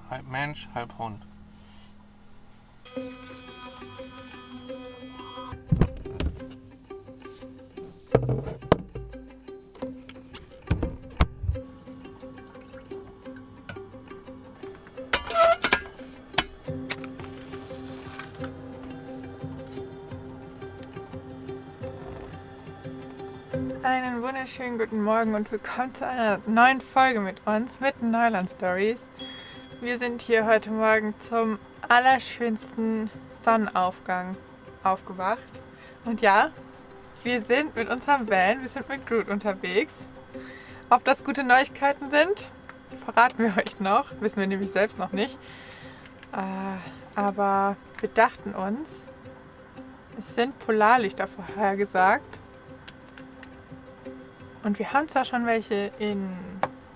Halb Mensch, halb Hund. Einen wunderschönen guten Morgen und willkommen zu einer neuen Folge mit uns, mit Neuland Stories. Wir sind hier heute Morgen zum allerschönsten Sonnenaufgang aufgewacht. Und ja, wir sind mit unserem Van, wir sind mit Groot unterwegs. Ob das gute Neuigkeiten sind, verraten wir euch noch, wissen wir nämlich selbst noch nicht. Aber wir dachten uns, es sind Polarlichter vorhergesagt. Und wir haben zwar schon welche in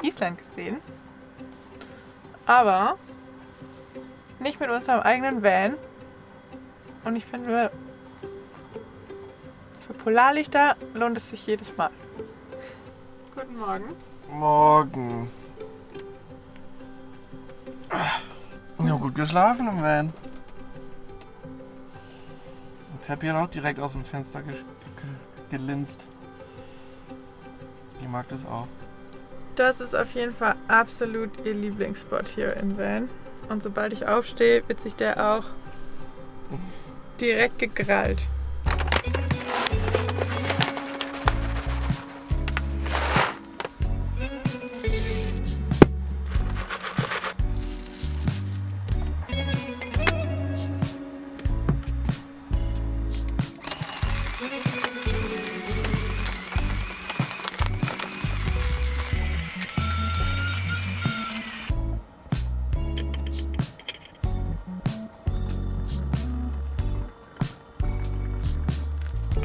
Island gesehen, aber nicht mit unserem eigenen Van. Und ich finde, für Polarlichter lohnt es sich jedes Mal. Guten Morgen. Morgen. Ich habe gut geschlafen im Van. Und Peppi hat auch direkt aus dem Fenster gelinst. Die mag das auch. Das ist auf jeden Fall absolut ihr Lieblingsspot hier im Van. Und sobald ich aufstehe, wird sich der auch direkt gekrallt.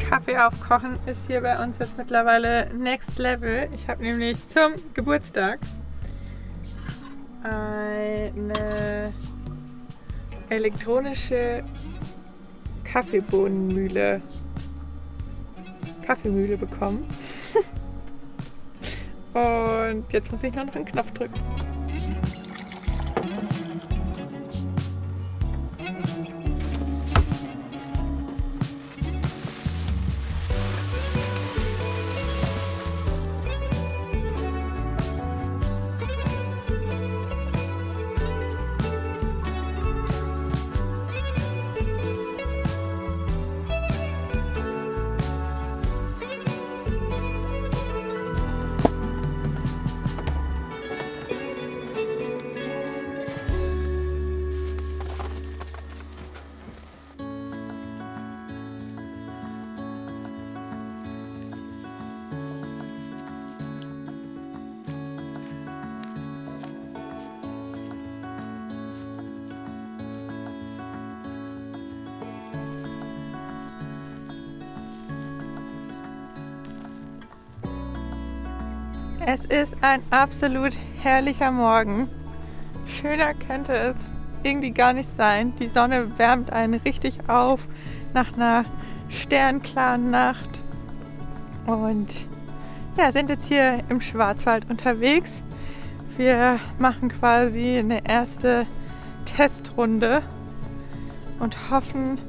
Kaffee aufkochen ist hier bei uns jetzt mittlerweile Next Level. Ich habe nämlich zum Geburtstag eine elektronische Kaffeemühle bekommen. Und jetzt muss ich nur noch einen Knopf drücken. Es ist ein absolut herrlicher Morgen. Schöner könnte es irgendwie gar nicht sein. Die Sonne wärmt einen richtig auf nach einer sternklaren Nacht. Und ja, sind jetzt hier im Schwarzwald unterwegs. Wir machen quasi eine erste Testrunde und hoffen,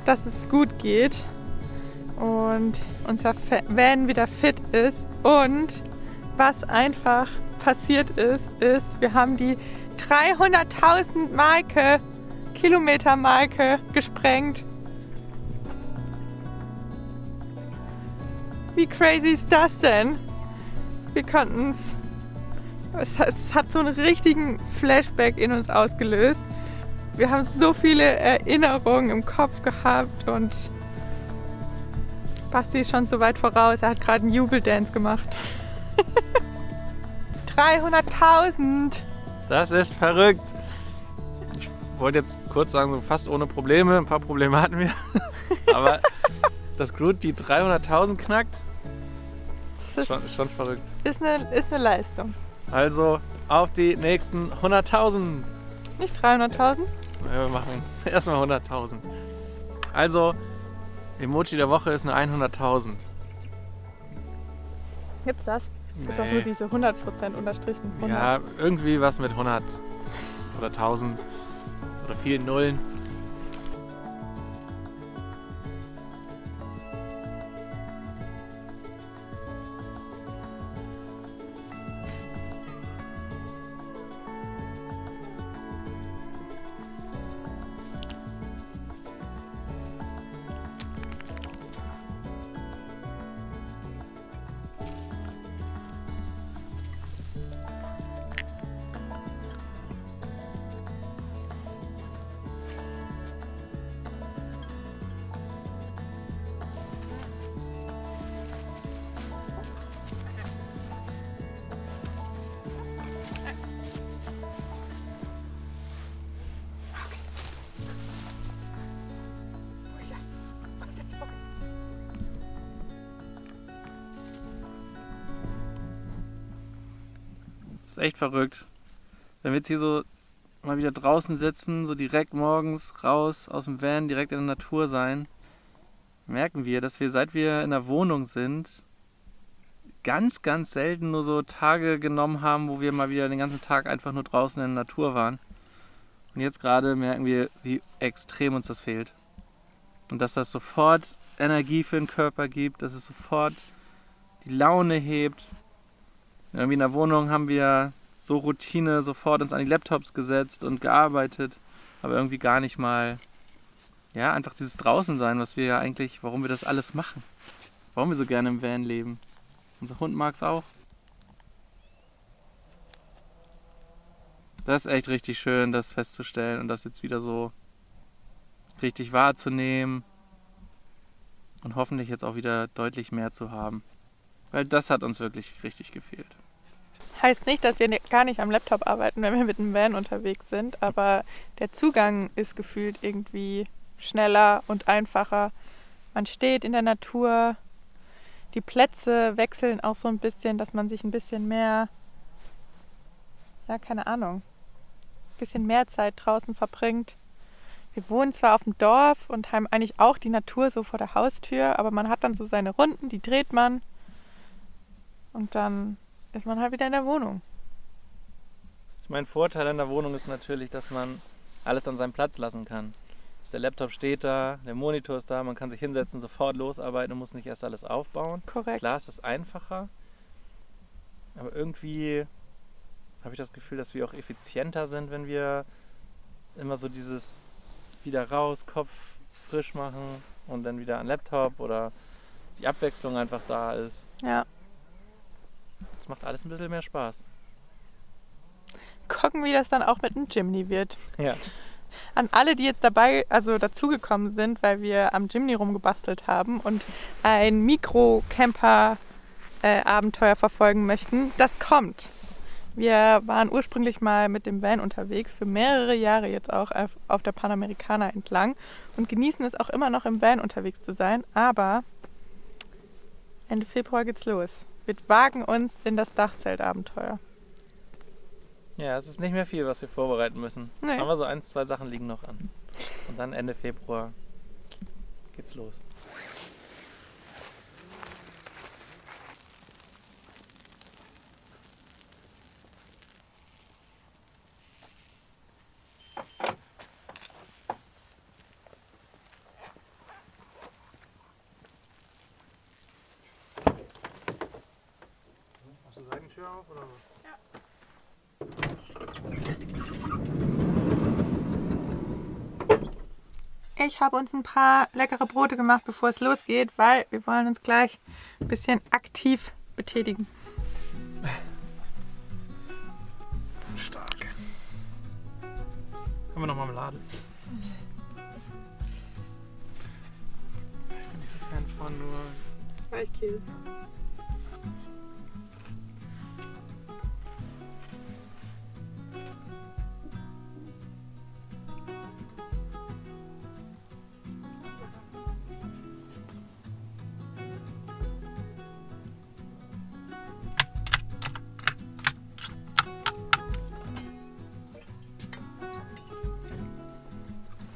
dass es gut geht und unser Van wieder fit ist. Und was einfach passiert ist, wir haben die 300.000 Marke Kilometermarke gesprengt. Wie crazy ist das denn? Wir konnten es hat so einen richtigen Flashback in uns ausgelöst. Wir haben so viele Erinnerungen im Kopf gehabt und Basti ist schon so weit voraus. Er hat gerade einen Jubeldance gemacht. 300.000! Das ist verrückt. Ich wollte jetzt kurz sagen, so fast ohne Probleme. Ein paar Probleme hatten wir. Aber dass Groot die 300.000 knackt, ist schon verrückt. Ist eine Leistung. Also auf die nächsten 100.000. Nicht 300.000? Wir machen erstmal 100.000. Also, Emoji der Woche ist eine 100.000. Gibt's das? Es gibt doch nur diese 100% unterstrichen. 100. Ja, irgendwie was mit 100 oder 1000 oder vielen Nullen. Das ist echt verrückt. Wenn wir jetzt hier so mal wieder draußen sitzen, so direkt morgens raus aus dem Van, direkt in der Natur sein, merken wir, dass wir, seit wir in der Wohnung sind, ganz, ganz selten nur so Tage genommen haben, wo wir mal wieder den ganzen Tag einfach nur draußen in der Natur waren. Und jetzt gerade merken wir, wie extrem uns das fehlt. Und dass das sofort Energie für den Körper gibt, dass es sofort die Laune hebt. Irgendwie in der Wohnung haben wir so Routine sofort uns an die Laptops gesetzt und gearbeitet, aber irgendwie gar nicht mal, ja, einfach dieses Draußensein, was wir ja eigentlich, warum wir das alles machen. Warum wir so gerne im Van leben. Unser Hund mag es auch. Das ist echt richtig schön, das festzustellen und das jetzt wieder so richtig wahrzunehmen und hoffentlich jetzt auch wieder deutlich mehr zu haben. Weil das hat uns wirklich richtig gefehlt. Heißt nicht, dass wir gar nicht am Laptop arbeiten, wenn wir mit dem Van unterwegs sind, aber der Zugang ist gefühlt irgendwie schneller und einfacher. Man steht in der Natur, die Plätze wechseln auch so ein bisschen, dass man sich ein bisschen mehr, ja, keine Ahnung, ein bisschen mehr Zeit draußen verbringt. Wir wohnen zwar auf dem Dorf und haben eigentlich auch die Natur so vor der Haustür, aber man hat dann so seine Runden, die dreht man und dann ist man halt wieder in der Wohnung. Mein Vorteil an der Wohnung ist natürlich, dass man alles an seinem Platz lassen kann. Der Laptop steht da, der Monitor ist da, man kann sich hinsetzen, sofort losarbeiten und muss nicht erst alles aufbauen. Korrekt. Klar, es ist einfacher, aber irgendwie habe ich das Gefühl, dass wir auch effizienter sind, wenn wir immer so dieses wieder raus, Kopf frisch machen und dann wieder an Laptop oder die Abwechslung einfach da ist. Ja. Das macht alles ein bisschen mehr Spaß. Gucken, wie das dann auch mit dem Jimny wird. Ja. An alle, die jetzt dazugekommen sind, weil wir am Jimny rumgebastelt haben und ein Mikro-Camper-Abenteuer verfolgen möchten, das kommt. Wir waren ursprünglich mal mit dem Van unterwegs, für mehrere Jahre jetzt auch auf der Panamericana entlang und genießen es auch immer noch im Van unterwegs zu sein, aber Ende Februar geht's los. Wir wagen uns in das Dachzeltabenteuer. Ja, es ist nicht mehr viel, was wir vorbereiten müssen. Nee. Aber so 1, 2 Sachen liegen noch an. Und dann Ende Februar geht's los. Machst du Seitentür auf oder was? Ich habe uns ein paar leckere Brote gemacht, bevor es losgeht, weil wir wollen uns gleich ein bisschen aktiv betätigen. Stark. Haben wir noch Marmelade? Ich bin nicht so Fan von nur Weichkäse.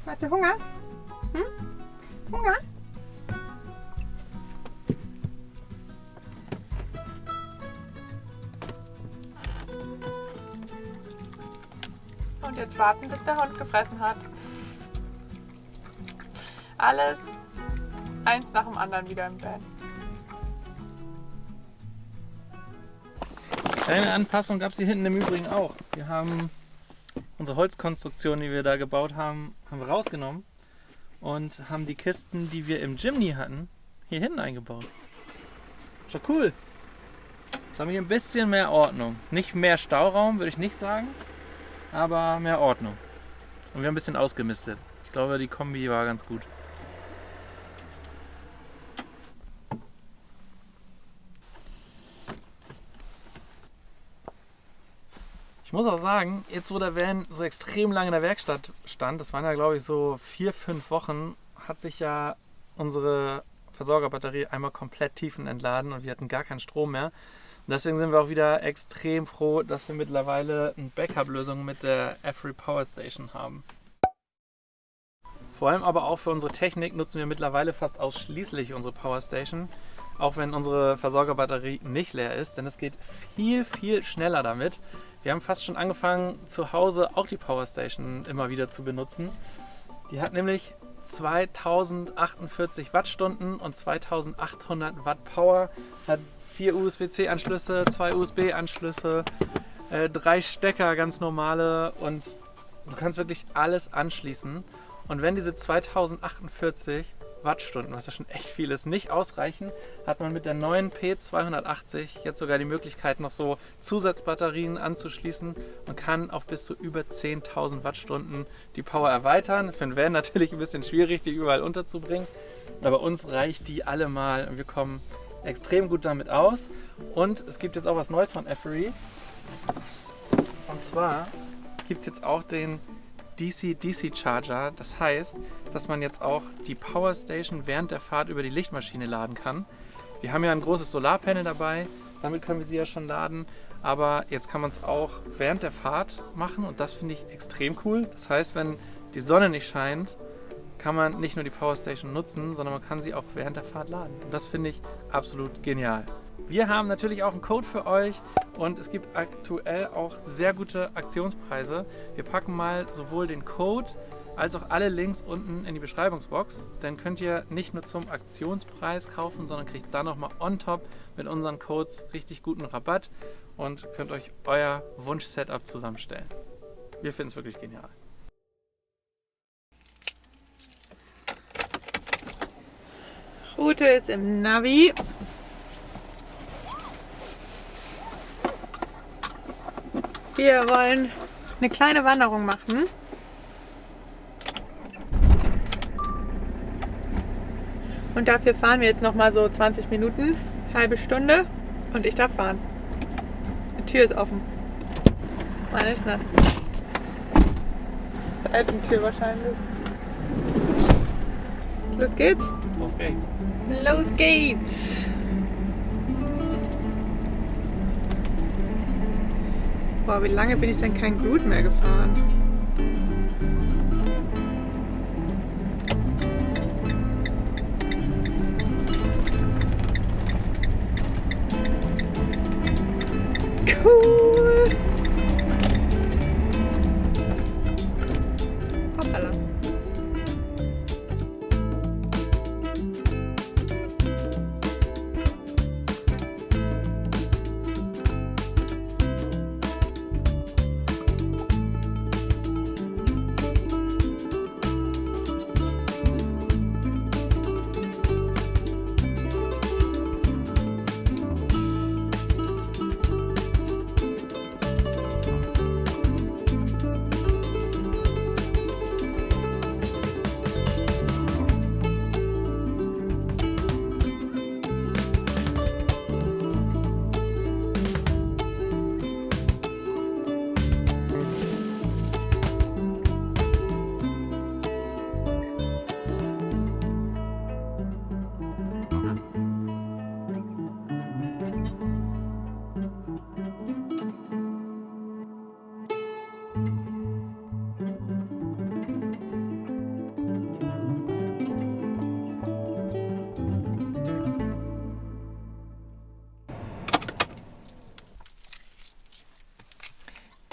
Hast du Hunger? Hm? Hunger? Und jetzt warten, bis der Hund gefressen hat. Alles eins nach dem anderen wieder im Bett. Kleine Anpassung gab es hier hinten im Übrigen auch. Wir haben unsere Holzkonstruktion, die wir da gebaut haben, wir rausgenommen und haben die Kisten, die wir im Jimny hatten, hier hinten eingebaut. Schon cool. Jetzt haben wir hier ein bisschen mehr Ordnung. Nicht mehr Stauraum, würde ich nicht sagen, aber mehr Ordnung. Und wir haben ein bisschen ausgemistet. Ich glaube, die Kombi war ganz gut. Ich muss auch sagen, jetzt wo der Van so extrem lange in der Werkstatt stand, das waren ja glaube ich so 4-5 Wochen, hat sich ja unsere Versorgerbatterie einmal komplett tiefenentladen und wir hatten gar keinen Strom mehr. Und deswegen sind wir auch wieder extrem froh, dass wir mittlerweile eine Backup-Lösung mit der Every Power Station haben. Vor allem aber auch für unsere Technik nutzen wir mittlerweile fast ausschließlich unsere Power Station, auch wenn unsere Versorgerbatterie nicht leer ist, denn es geht viel, viel schneller damit. Wir haben fast schon angefangen, zu Hause auch die Power Station immer wieder zu benutzen. Die hat nämlich 2048 Wattstunden und 2800 Watt Power, hat 4 USB-C-Anschlüsse, 2 USB-Anschlüsse, 3 Stecker, ganz normale, und du kannst wirklich alles anschließen. Und wenn diese 2048 Wattstunden, was ja schon echt viel ist, nicht ausreichen, hat man mit der neuen P280 jetzt sogar die Möglichkeit, noch so Zusatzbatterien anzuschließen und kann auf bis zu über 10.000 Wattstunden die Power erweitern. Für den Van natürlich ein bisschen schwierig, die überall unterzubringen, aber uns reicht die allemal und wir kommen extrem gut damit aus. Und es gibt jetzt auch was Neues von Every. Und zwar gibt es jetzt auch den DC-DC-Charger. Das heißt, dass man jetzt auch die Power Station während der Fahrt über die Lichtmaschine laden kann. Wir haben ja ein großes Solarpanel dabei, damit können wir sie ja schon laden, aber jetzt kann man es auch während der Fahrt machen und das finde ich extrem cool. Das heißt, wenn die Sonne nicht scheint, kann man nicht nur die Power Station nutzen, sondern man kann sie auch während der Fahrt laden. Und das finde ich absolut genial. Wir haben natürlich auch einen Code für euch und es gibt aktuell auch sehr gute Aktionspreise. Wir packen mal sowohl den Code als auch alle Links unten in die Beschreibungsbox. Dann könnt ihr nicht nur zum Aktionspreis kaufen, sondern kriegt dann nochmal on top mit unseren Codes richtig guten Rabatt und könnt euch euer Wunsch-Setup zusammenstellen. Wir finden es wirklich genial. Route ist im Navi. Wir wollen eine kleine Wanderung machen. Und dafür fahren wir jetzt noch mal so 20 Minuten, halbe Stunde, und ich darf fahren. Die Tür ist offen. Meine ist nicht. Seitentür wahrscheinlich. Los geht's. Los geht's. Los geht's. Boah, wie lange bin ich denn kein Groot mehr gefahren? Cool! Hoppala.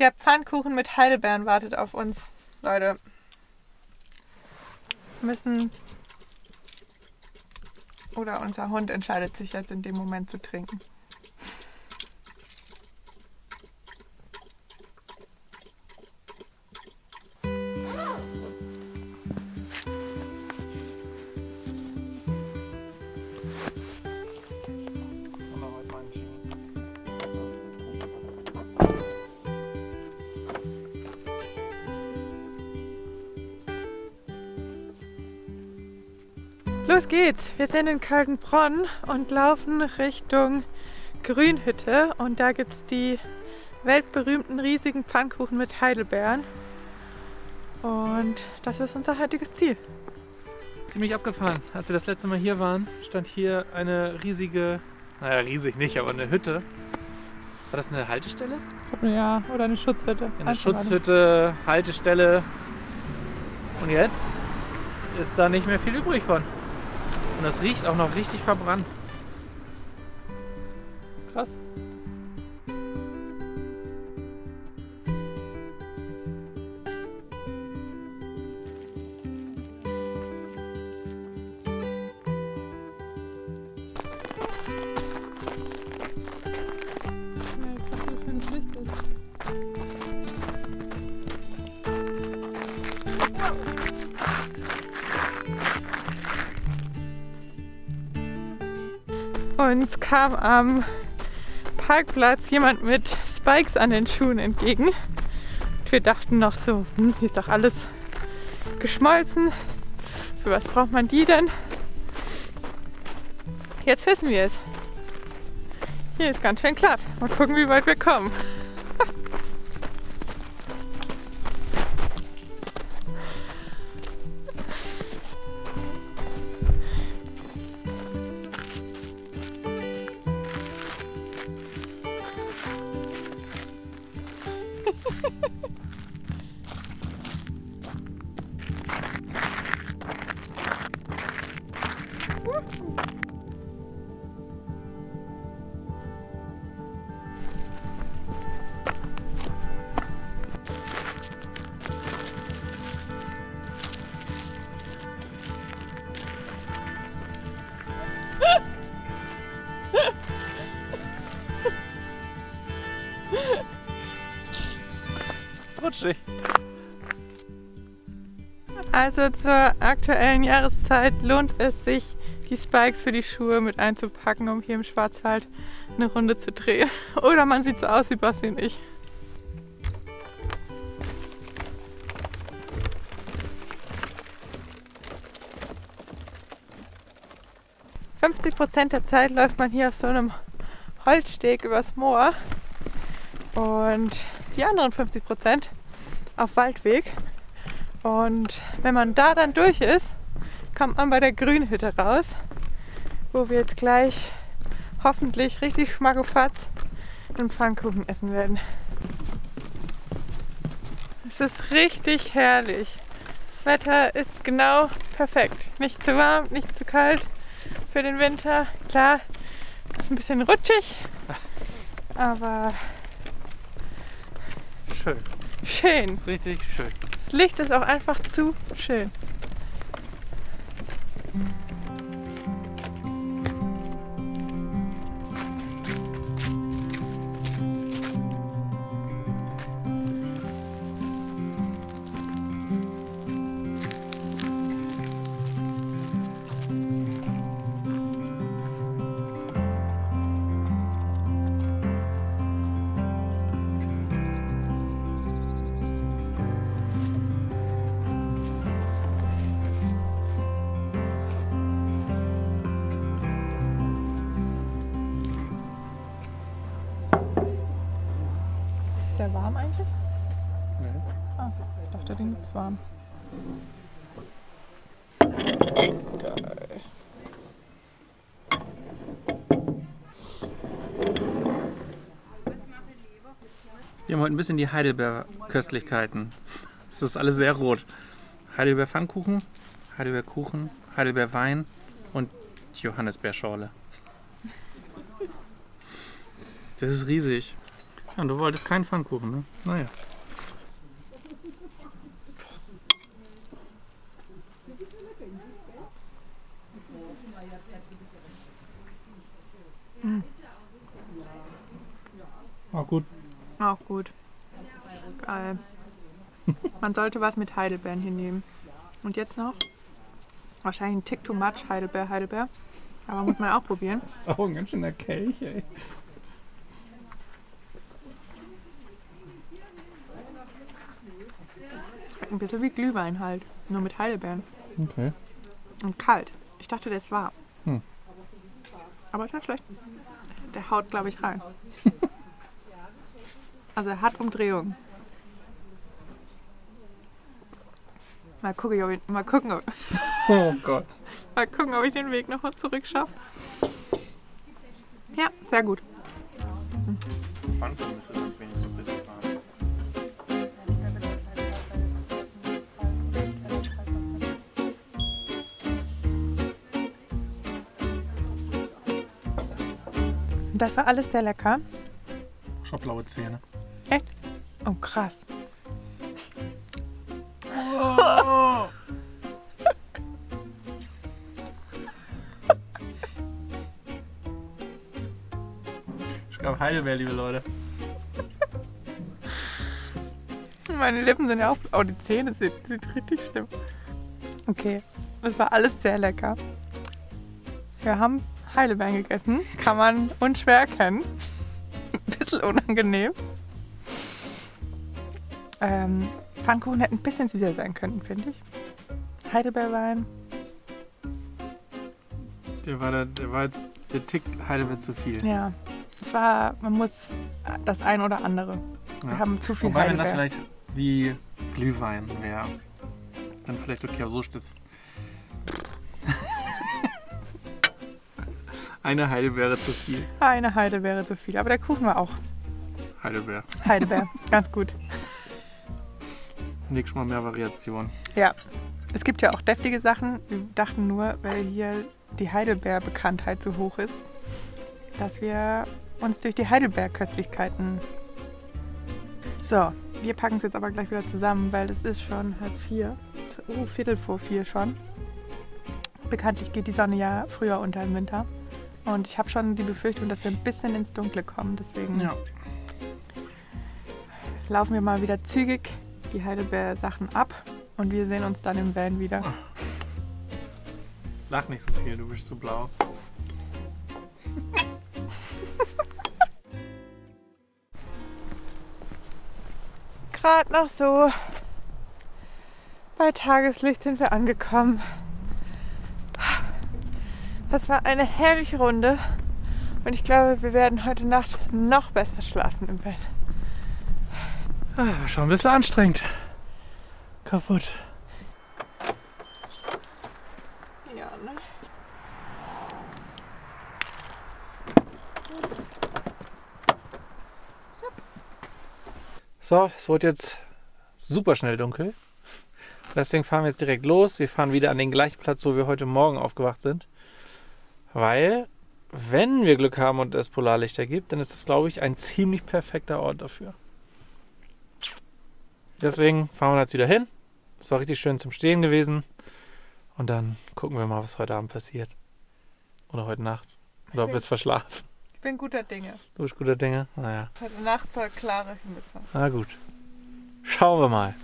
Der Pfannkuchen mit Heidelbeeren wartet auf uns, Leute. Wir müssen... Oder unser Hund entscheidet sich jetzt in dem Moment zu trinken. Los geht's! Wir sind in Kaltenbronn und laufen Richtung Grünhütte. Und da gibt es die weltberühmten riesigen Pfannkuchen mit Heidelbeeren. Und das ist unser heutiges Ziel. Ziemlich abgefahren. Als wir das letzte Mal hier waren, stand hier eine riesige, naja riesig nicht, aber eine Hütte. War das eine Haltestelle? Ja, oder eine Schutzhütte. Eine Schutzhütte, Haltestelle. Und jetzt ist da nicht mehr viel übrig von. Und das riecht auch noch richtig verbrannt. Krass. Uns kam am Parkplatz jemand mit Spikes an den Schuhen entgegen. Und wir dachten noch so, hier ist doch alles geschmolzen. Für was braucht man die denn? Jetzt wissen wir es. Hier ist ganz schön glatt. Mal gucken, wie weit wir kommen. ist rutschig. Also zur aktuellen Jahreszeit lohnt es sich, die Spikes für die Schuhe mit einzupacken, um hier im Schwarzwald eine Runde zu drehen. Oder man sieht so aus wie Basti und ich. %der Zeit läuft man hier auf so einem Holzsteg übers Moor und die anderen 50% auf Waldweg. Und wenn man da dann durch ist, kommt man bei der Grünhütte raus, wo wir jetzt gleich hoffentlich richtig schmackofatz einen Pfannkuchen essen werden. Es ist richtig herrlich. Das Wetter ist genau perfekt. Nicht zu warm, nicht zu kalt für den Winter. Klar, ist ein bisschen rutschig, aber schön. Schön. Das ist richtig schön. Das Licht ist auch einfach zu schön. Ist der warm eigentlich? Nee. Ah, ich dachte, den gibt's warm. Geil. Wir haben heute ein bisschen die Heidelbeer-Köstlichkeiten. Es ist alles sehr rot. Heidelbeer-Pfannkuchen, Heidelbeerkuchen, Heidelbeerwein und Johannisbeerschorle. Das ist riesig. Ja, du wolltest keinen Pfannkuchen, ne? Naja. Auch gut. Auch gut. Geil. Man sollte was mit Heidelbeeren hier nehmen. Und jetzt noch? Wahrscheinlich ein Tick too much Heidelbeer. Aber muss man auch probieren. Das ist auch ein ganz schöner Kelch, ey. Schmeckt ein bisschen wie Glühwein halt. Nur mit Heidelbeeren. Okay. Und kalt. Ich dachte, der ist warm. Hm. Aber ist nicht schlecht. Der haut, glaube ich, rein. Also er hat Umdrehungen. Mal gucken, ob Oh Gott. ob ich den Weg nochmal zurück schaffe. Ja, sehr gut. Pfannkuchen ist das wenig so richtig warm. Das war alles sehr lecker. Ich hab blaue Zähne. Echt? Oh, krass. Oh. Ich glaube Heidelbeer, liebe Leute. Meine Lippen sind ja auch... Oh, die Zähne sind richtig schlimm. Okay, das war alles sehr lecker. Wir haben Heidelbeeren gegessen. Kann man unschwer erkennen. Ein bisschen unangenehm. Pfannkuchen hätte ein bisschen süßer sein können, finde ich. Heidelbeerwein. Der war jetzt der Tick Heidelbeer zu viel. Ja, man muss das ein oder andere. Wir haben zu viel Wobei, wenn Heidelbeer. das vielleicht wie Glühwein wäre, dann vielleicht okay, aber so ist das. Eine Heidelbeere zu viel. Eine Heidelbeere zu viel, aber der Kuchen war auch Heidelbeer. Heidelbeer. Ganz gut. Nächstes Mal mehr Variation. Ja, es gibt ja auch deftige Sachen. Wir dachten nur, weil hier die Heidelbeer-Bekanntheit so hoch ist, dass wir uns durch die Heidelbeer-Köstlichkeiten... So, wir packen es jetzt aber gleich wieder zusammen, weil es ist schon 3:30. 4:45 schon. Bekanntlich geht die Sonne ja früher unter im Winter. Und ich habe schon die Befürchtung, dass wir ein bisschen ins Dunkle kommen. Deswegen laufen wir mal wieder zügig die Heidelbeer-Sachen ab und wir sehen uns dann im Van wieder. Lach nicht so viel, du bist so blau. Gerade noch so bei Tageslicht sind wir angekommen. Das war eine herrliche Runde und ich glaube, wir werden heute Nacht noch besser schlafen im Bett. Schon ein bisschen anstrengend. Kaputt. Ja, ne? So, es wurde jetzt super schnell dunkel. Deswegen fahren wir jetzt direkt los. Wir fahren wieder an den gleichen Platz, wo wir heute Morgen aufgewacht sind. Weil, wenn wir Glück haben und es Polarlichter gibt, dann ist das, glaube ich, ein ziemlich perfekter Ort dafür. Deswegen fahren wir jetzt wieder hin. Es war richtig schön zum Stehen gewesen. Und dann gucken wir mal, was heute Abend passiert. Oder heute Nacht. Oder ob wir es verschlafen. Ich bin guter Dinge. Du bist guter Dinge? Naja. Heute Nacht soll klare Himmel sein. Na gut. Schauen wir mal.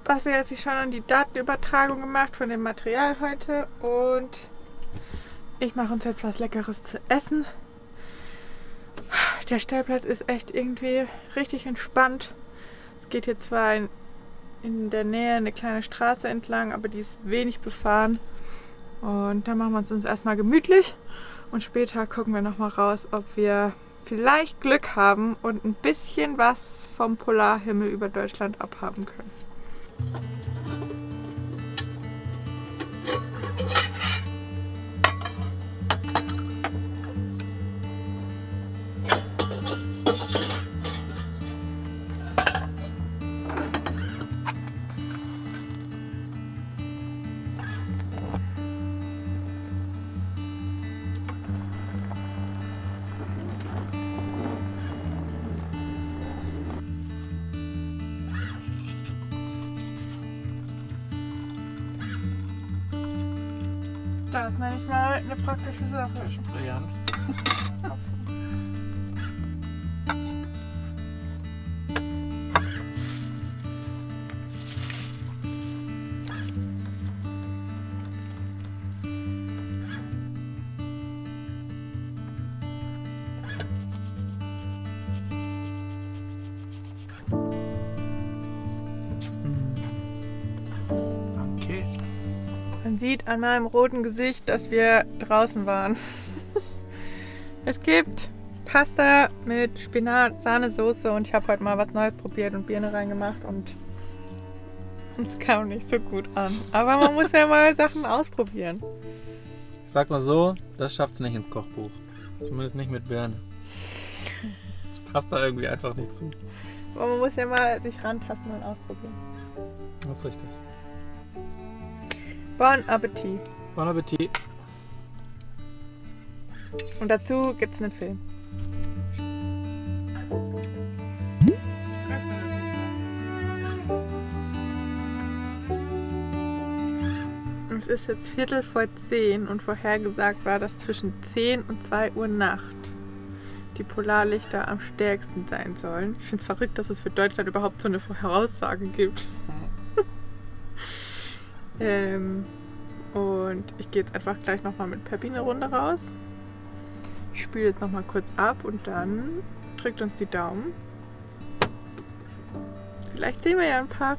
Basti hat sich schon an die Datenübertragung gemacht von dem Material heute und ich mache uns jetzt was Leckeres zu essen. Der Stellplatz ist echt irgendwie richtig entspannt. Es geht hier zwar in der Nähe eine kleine Straße entlang, aber die ist wenig befahren Und dann machen wir uns erstmal gemütlich und später gucken wir nochmal raus, ob wir vielleicht Glück haben und ein bisschen was vom Polarhimmel über Deutschland abhaben können. Das ist manchmal eine praktische Sache. Brillant. Okay. Man sieht an meinem roten Gesicht, dass wir draußen waren. Es gibt Pasta mit Spinat, Sahnesoße und ich habe heute mal was Neues probiert und Birne reingemacht und es kam nicht so gut an. Aber man muss ja mal Sachen ausprobieren. Ich sag mal so, das schafft es nicht ins Kochbuch. Zumindest nicht mit Birne. Das passt da irgendwie einfach nicht zu. Aber man muss ja mal sich rantasten und ausprobieren. Das ist richtig. Bon Appetit. Bon Appetit. Und dazu gibt es einen Film. Es ist jetzt 10:15 und vorhergesagt war, dass zwischen 10 und 2 Uhr Nacht die Polarlichter am stärksten sein sollen. Ich finde es verrückt, dass es für Deutschland überhaupt so eine Voraussage gibt. Und ich gehe jetzt einfach gleich nochmal mit Peppi eine Runde raus. Ich spüle jetzt nochmal kurz ab und dann drückt uns die Daumen. Vielleicht sehen wir ja ein paar.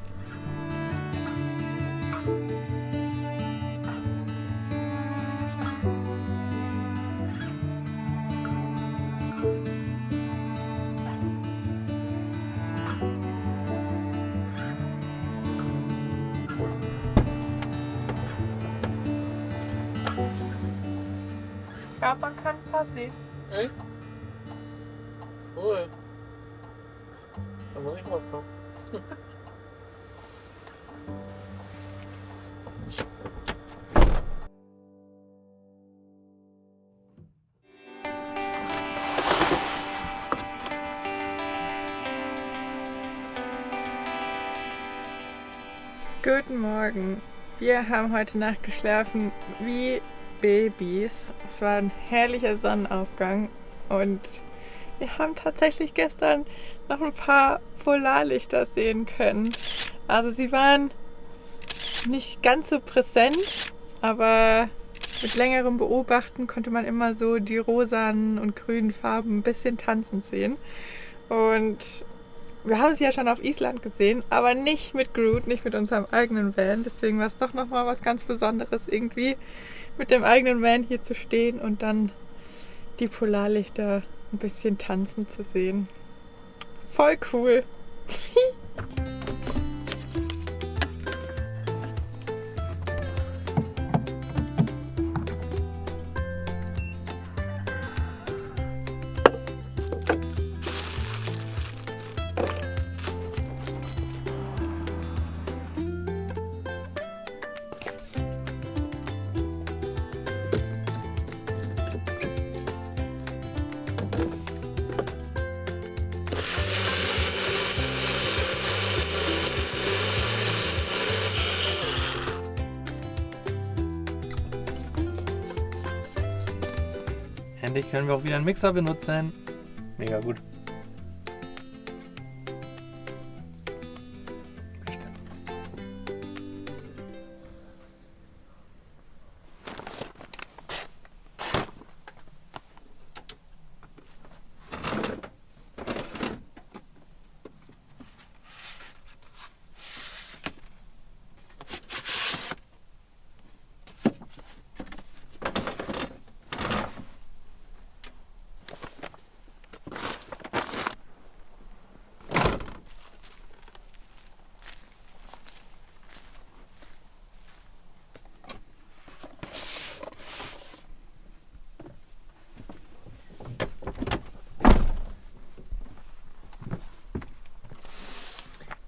Ja, man kann ein paar sehen. Echt? Cool. Da muss ich rauskommen. Guten Morgen. Wir haben heute Nacht geschlafen wie Babys. Es war ein herrlicher Sonnenaufgang und wir haben tatsächlich gestern noch ein paar Polarlichter sehen können. Also sie waren nicht ganz so präsent, aber mit längerem Beobachten konnte man immer so die rosanen und grünen Farben ein bisschen tanzen sehen. Und wir haben sie ja schon auf Island gesehen, aber nicht mit Groot, nicht mit unserem eigenen Van. Deswegen war es doch nochmal was ganz Besonderes, irgendwie mit dem eigenen Van hier zu stehen und dann die Polarlichter ein bisschen tanzen zu sehen. Voll cool. Endlich können wir auch wieder einen Mixer benutzen. Mega gut.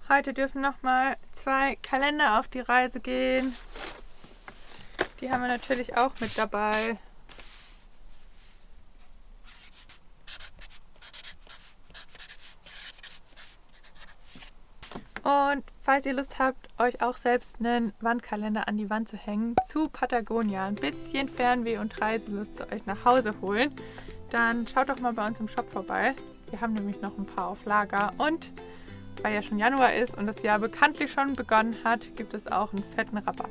Heute dürfen nochmal 2 Kalender auf die Reise gehen. Die haben wir natürlich auch mit dabei. Und falls ihr Lust habt, euch auch selbst einen Wandkalender an die Wand zu hängen, zu Patagonia, ein bisschen Fernweh und Reiselust zu euch nach Hause holen, dann schaut doch mal bei uns im Shop vorbei. Wir haben nämlich noch ein paar auf Lager und weil ja schon Januar ist und das Jahr bekanntlich schon begonnen hat, gibt es auch einen fetten Rabatt.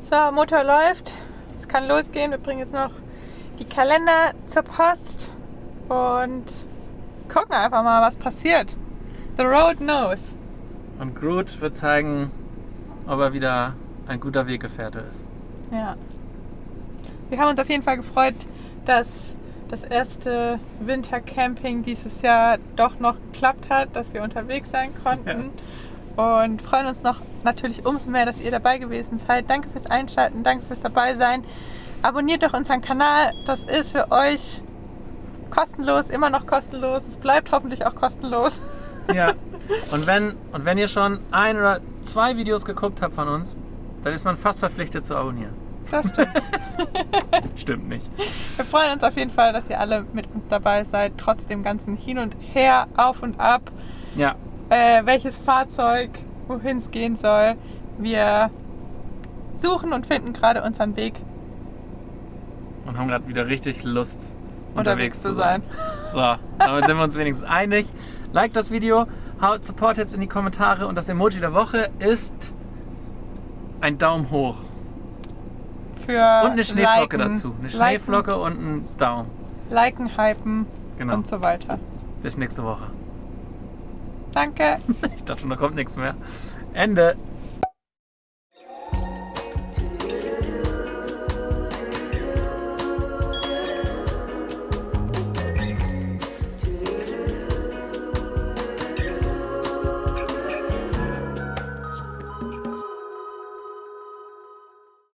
So, Motor läuft. Es kann losgehen. Wir bringen jetzt noch die Kalender zur Post und gucken einfach mal, was passiert. The road knows. Und Groot wird zeigen, ob er wieder ein guter Weggefährte ist. Ja. Wir haben uns auf jeden Fall gefreut, dass das erste Wintercamping dieses Jahr doch noch geklappt hat, dass wir unterwegs sein konnten. Ja. Und freuen uns noch natürlich umso mehr, dass ihr dabei gewesen seid. Danke fürs Einschalten, danke fürs Dabeisein. Abonniert doch unseren Kanal, das ist für euch kostenlos, immer noch kostenlos. Es bleibt hoffentlich auch kostenlos. Ja, und wenn ihr schon 1 oder 2 Videos geguckt habt von uns, dann ist man fast verpflichtet zu abonnieren. Das stimmt. Stimmt nicht. Wir freuen uns auf jeden Fall, dass ihr alle mit uns dabei seid, trotz dem ganzen Hin und Her, auf und ab. Ja. Welches Fahrzeug, wohin es gehen soll. Wir suchen und finden gerade unseren Weg. Und haben gerade wieder richtig Lust, unterwegs zu sein. So, damit sind wir uns wenigstens einig. Like das Video, haut Support jetzt in die Kommentare und das Emoji der Woche ist ein Daumen hoch. Für und eine Schneeflocke liken, dazu. Eine Schneeflocke und ein Daumen. Liken, hypen Genau. und so weiter. Bis nächste Woche. Danke. Ich dachte schon, da kommt nichts mehr. Ende.